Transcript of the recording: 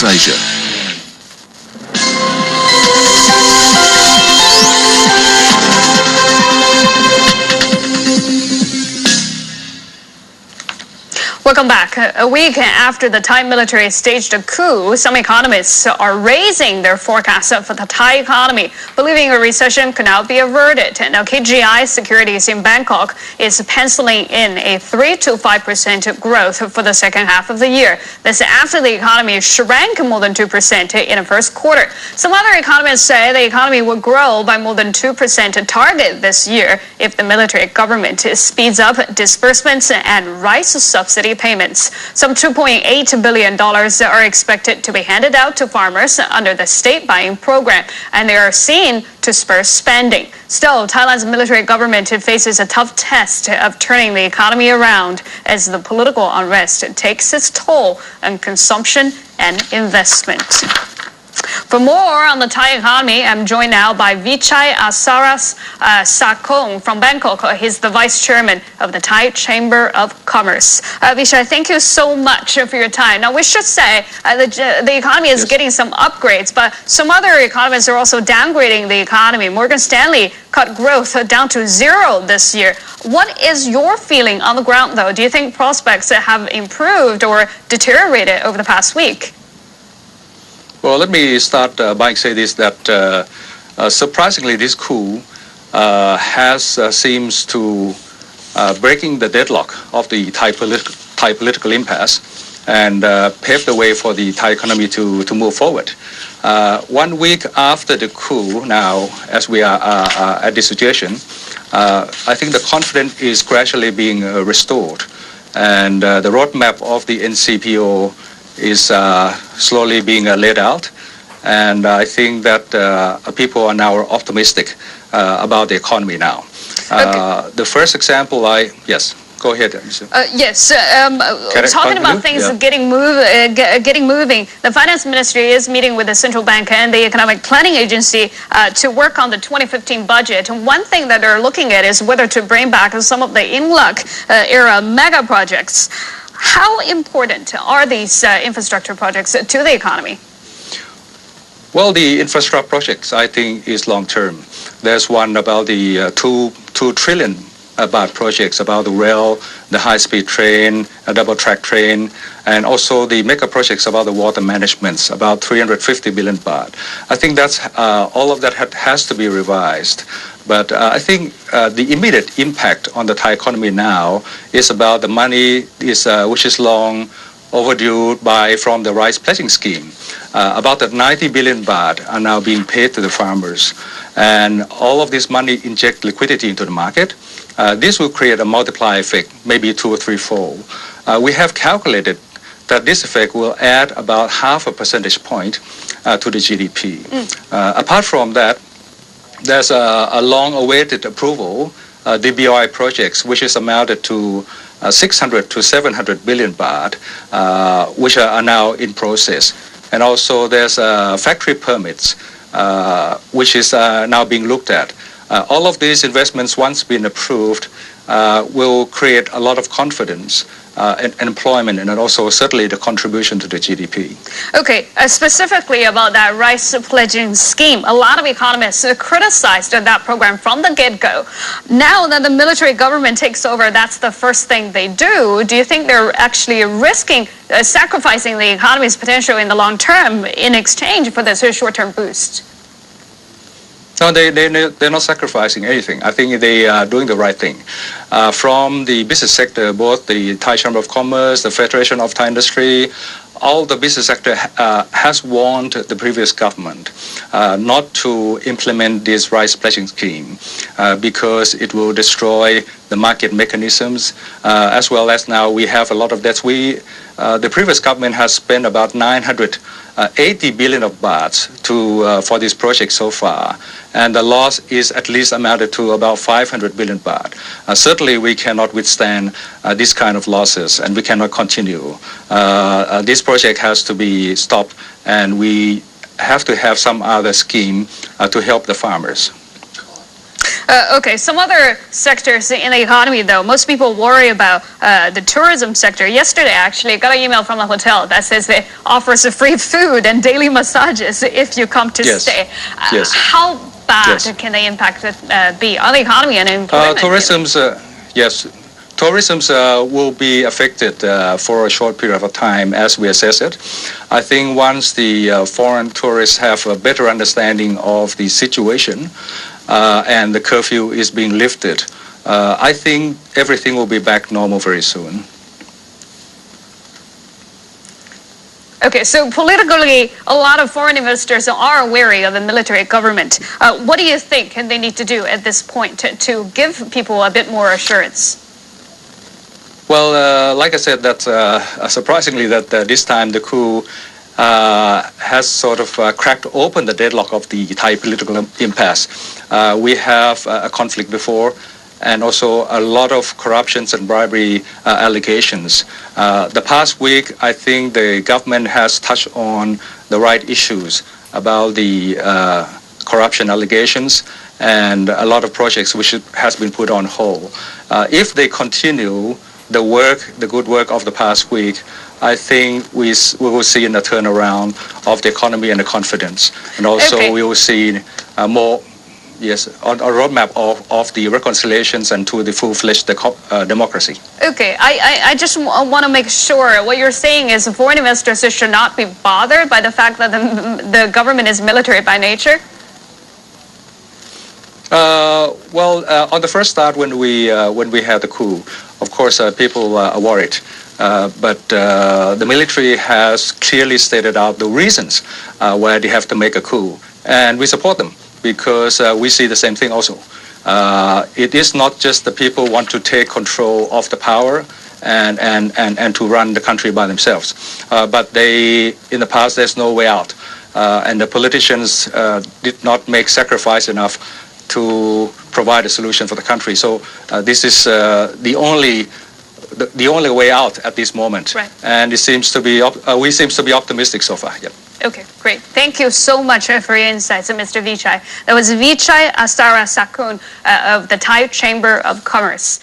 NewsAsia. Welcome back. A week after the Thai military staged a coup, some economists are raising their forecast for the Thai economy, believing a recession could now be averted. Now, KGI Securities in Bangkok is penciling in a 3 to 5% growth for the second half of the year. This after the economy shrank more than 2% in the first quarter. Some other economists say the economy will grow by more than 2% target this year if the military government speeds up disbursements and rice subsidy payments. Some $2.8 billion are expected to be handed out to farmers under the state buying program, and they are seen to spur spending. Still, Thailand's military government faces a tough test of turning the economy around as the political unrest takes its toll on consumption and investment. For more on the Thai economy, I'm joined now by Vichai Asaras Sakong from Bangkok. He's the vice chairman of the Thai Chamber of Commerce. Vichai, thank you so much for your time. Now, we should say the economy is getting some upgrades, but some other economists are also downgrading the economy. Morgan Stanley cut growth down to 0 this year. What is your feeling on the ground, though? Do you think prospects have improved or deteriorated over the past week? Well, let me start by saying this, that surprisingly this coup seems to breaking the deadlock of the Thai political impasse and pave the way for the Thai economy to move forward. 1 week after the coup now, as we are at this situation, I think the confidence is gradually being restored, and the roadmap of the NCPO is slowly being laid out, and I think that people are now optimistic about the economy now. Okay. The first example, yes, go ahead. Yes, talking about things getting moving, the finance ministry is meeting with the central bank and the economic planning agency to work on the 2015 budget. And one thing that they're looking at is whether to bring back some of the Inluck era mega projects. How important are these infrastructure projects to the economy? Well, the infrastructure projects, I think, is long-term. There's one about the 2 trillion baht projects about the rail, the high-speed train, a double-track train, and also the mega projects about the water management, about 350 billion baht. I think that's all of that has to be revised. But I think the immediate impact on the Thai economy now is about the money which is long overdue from the rice pledging scheme. About the 90 billion baht are now being paid to the farmers. And all of this money inject liquidity into the market. This will create a multiplier effect, maybe 2 or 3-fold. We have calculated that this effect will add about half a percentage point to the GDP. Apart from that, there's a long-awaited approval, the BOI projects, which is amounted to 600 to 700 billion baht, which are now in process. And also there's factory permits, which is now being looked at. All of these investments, once been approved, will create a lot of confidence and employment, and also certainly the contribution to the GDP. Okay, specifically about that rice pledging scheme, a lot of economists criticized that program from the get-go. Now that the military government takes over, that's the first thing they do. Do you think they're actually risking sacrificing the economy's potential in the long term in exchange for this short-term boost? No, they're not sacrificing anything. I think they are doing the right thing. From the business sector, both the Thai Chamber of Commerce, the Federation of Thai Industry, all the business sector has warned the previous government not to implement this rice pledging scheme because it will destroy the market mechanisms, as well as now we have a lot of debts. The previous government has spent about 980 billion of bahts for this project so far, and the loss is at least amounted to about 500 billion baht. Certainly we cannot withstand this kind of losses, and we cannot continue. This project has to be stopped, and we have to have some other scheme to help the farmers. Okay, some other sectors in the economy, though, most people worry about the tourism sector. Yesterday, actually, I got an email from a hotel that says they offers free food and daily massages if you come to stay. Yes. How bad can the impact be on the economy and employment? Yes. Tourism will be affected for a short period of time as we assess it. I think once the foreign tourists have a better understanding of the situation and the curfew is being lifted, I think everything will be back normal very soon. Okay, so politically, a lot of foreign investors are wary of the military government. What do you think they need to do at this point to give people a bit more assurance? Well, like I said, that surprisingly that this time the coup has sort of cracked open the deadlock of the Thai political impasse. We have a conflict before, and also a lot of corruptions and bribery allegations. The past week, I think the government has touched on the right issues about the corruption allegations and a lot of projects which has been put on hold. If they continue the good work of the past week, I think we will see a turnaround of the economy and the confidence, and also we will see more, a roadmap of the reconciliations and to the full-fledged democracy. Okay, I just want to make sure what you're saying is foreign investors should not be bothered by the fact that the government is military by nature. On the first start when we had the coup, of course people are worried, but the military has clearly stated out the reasons why they have to make a coup, and we support them because we see the same thing also. It is not just the people want to take control of the power and to run the country by themselves, but in the past there's no way out, and the politicians did not make sacrifice enough to provide a solution for the country. So this is the only way out at this moment. Right. And it seems to be we seems to be optimistic so far. Yeah. Okay, great. Thank you so much for your insights, Mr. Vichai. That was Vichai Asara Sakun of the Thai Chamber of Commerce.